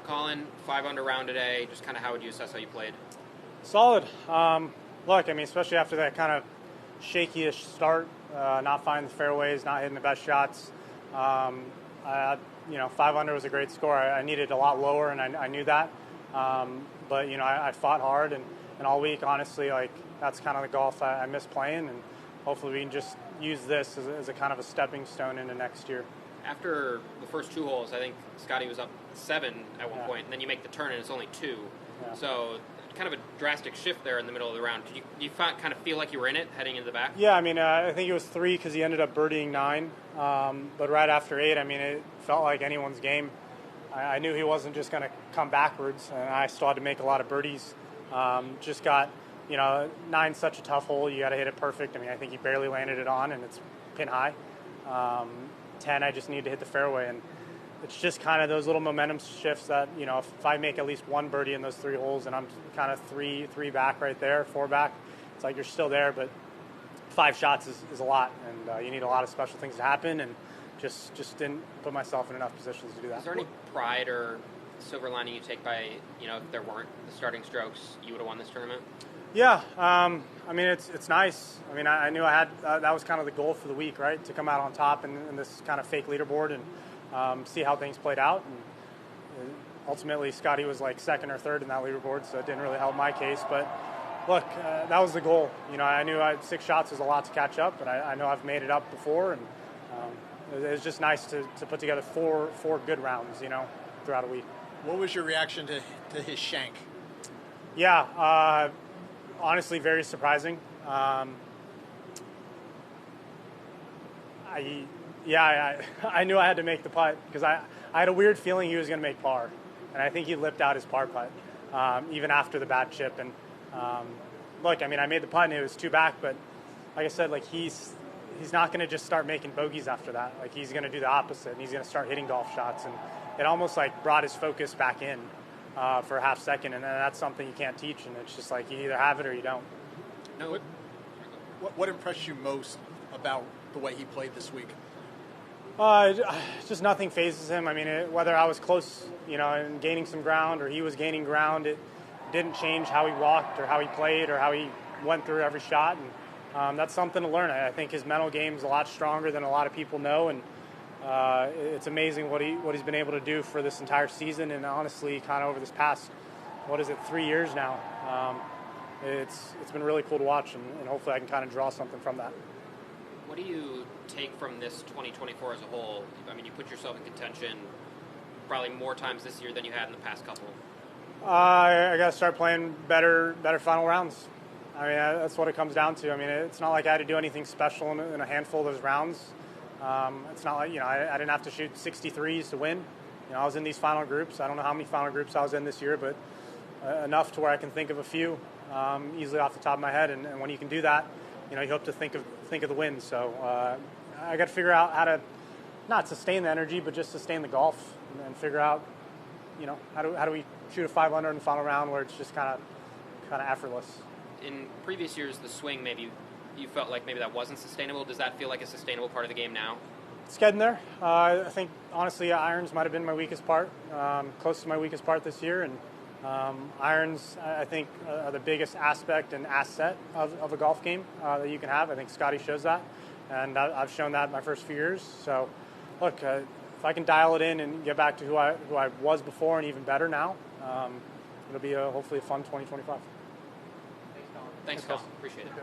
Collin, 5-under round today. Just kind of how would you assess how you played? Solid. Look, I mean, especially after that kind of shaky-ish start, not finding the fairways, not hitting the best shots. 5-under was a great score. I needed a lot lower, and I knew that. But I fought hard, and all week, honestly, like that's kind of the golf I miss playing, and hopefully we can just use this as a kind of a stepping stone into next year. After the first 2 holes, I think Scotty was up 7 at one point, and then you make the turn and it's only 2. Yeah. So kind of a drastic shift there in the middle of the round. Did you kind of feel like you were in it heading into the back? Yeah, I mean, I think it was 3 because he ended up birdieing 9. But right after 8, I mean, it felt like anyone's game. I knew he wasn't just going to come backwards, and I still had to make a lot of birdies. Just got, 9's such a tough hole. You got to hit it perfect. I mean, I think he barely landed it on, and it's pin high. 10, I just need to hit the fairway, and it's just kind of those little momentum shifts that, if I make at least 1 birdie in those 3 holes and I'm kind of 3 back right there, 4 back, it's like you're still there, but 5 shots is a lot, and you need a lot of special things to happen, and just didn't put myself in enough positions to do that. Is there any pride or silver lining you take by, if there weren't the starting strokes, you would have won this tournament? Yeah, I mean, it's nice. I mean, I knew I had that was kind of the goal for the week, right? To come out on top in this kind of fake leaderboard and see how things played out. And ultimately, Scotty was like 2nd or 3rd in that leaderboard, so it didn't really help my case. But look, that was the goal. I knew 6 shots was a lot to catch up, but I know I've made it up before, and it was just nice to put together four good rounds, throughout a week. What was your reaction to his shank? Yeah. Honestly, very surprising. I knew I had to make the putt because I had a weird feeling he was going to make par, and I think he lipped out his par putt even after the bad chip. And look, I mean, I made the putt and it was 2 back, but like I said, like he's not going to just start making bogeys after that. Like he's going to do the opposite, and he's going to start hitting golf shots, and it almost like brought his focus back in. For a half second, and that's something you can't teach, and it's just like you either have it or you don't. No. What impressed you most about the way he played this week? Just nothing phases him. I mean, whether I was close, and gaining some ground, or he was gaining ground, it didn't change how he walked or how he played or how he went through every shot, and that's something to learn. I think his mental game is a lot stronger than a lot of people know, and it's amazing what he's been able to do for this entire season, and honestly, kind of over this past, 3 years now. It's been really cool to watch, and hopefully I can kind of draw something from that. What do you take from this 2024 as a whole? I mean, you put yourself in contention probably more times this year than you had in the past couple. I got to start playing better final rounds. I mean, that's what it comes down to. I mean, it's not like I had to do anything special in a handful of those rounds. It's not like, I didn't have to shoot 63s to win. I was in these final groups. I don't know how many final groups I was in this year, but enough to where I can think of a few easily off the top of my head. And when you can do that, you hope to think of the wins. So I got to figure out how to not sustain the energy, but just sustain the golf and figure out, how do we shoot a 5-under in the final round where it's just kind of effortless. In previous years, the swing maybe you felt like maybe that wasn't sustainable. Does that feel like a sustainable part of the game now? It's getting there. I think, honestly, irons might have been my weakest part, close to my weakest part this year. And irons, I think, are the biggest aspect and asset of a golf game that you can have. I think Scotty shows that, and I've shown that in my first few years. So, look, if I can dial it in and get back to who I was before and even better now, it'll be hopefully a fun 2025. Thanks, Collin. Appreciate it.